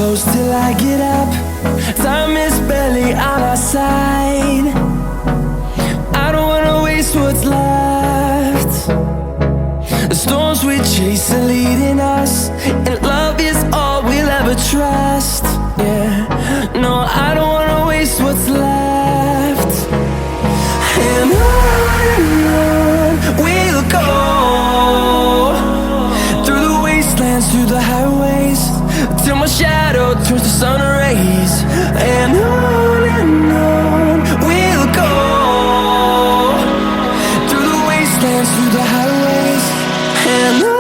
close till I get up. Time is barely on our side. I don't wanna waste what's left. The storms we chase are leading us, and love is all we'll ever trust. Yeah, no, I don't wanna waste what's left. And on we'll go, through the wastelands, through the highways, till my shadow turns to sun rays. And on we'll go, through the wastelands, through the highways, and on.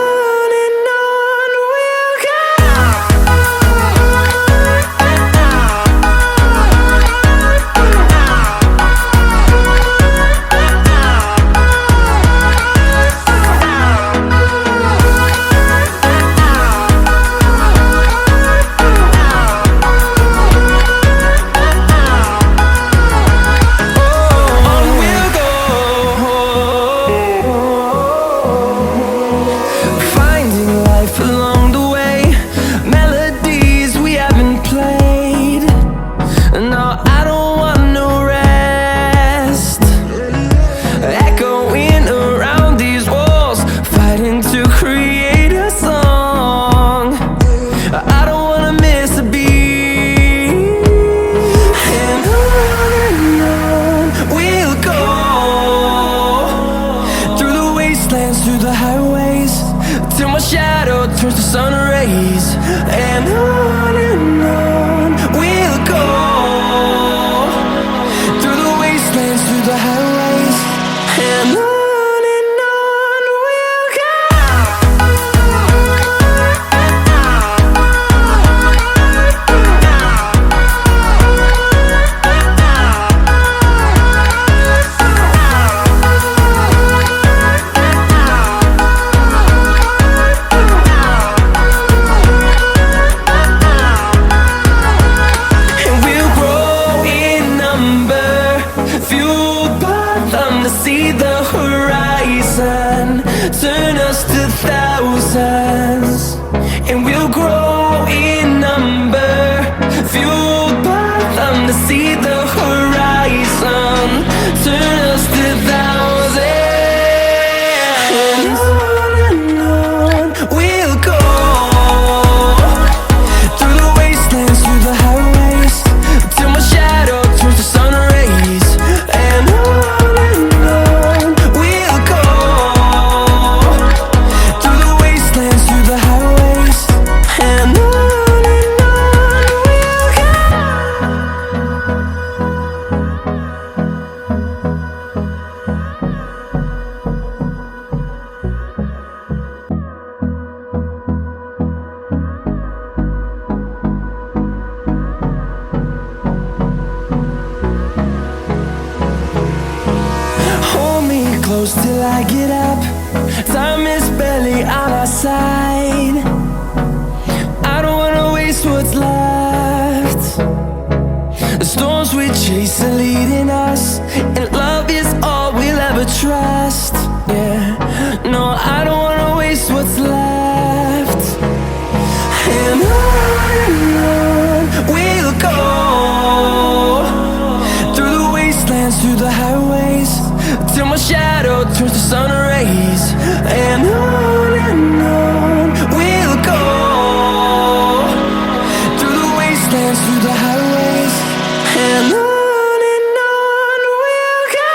Through the highways, till my shadow turns to sun rays. And on we'll go, through the wastelands, through the highways, and on. See the horizon turn us to thousands, and we'll grow in number, fueled by them. To see the horizon turn us to thousands, and on we'll go, through the wastelands, through the highways, till my shadow turns to sun rays. And on close till I get up. Time is barely on our side. I don't wanna waste what's left. The storms we chase are leading us, and love is all we'll ever trust. Yeah, no, I don't wanna waste what's left. And on we'll go, through the wastelands, through the highways, till my shadow turns to sun rays. And on we'll go, through the wastelands, through the highways, and on. We'll go.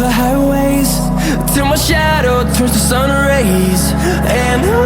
the highways till my shadow turns to sun rays. And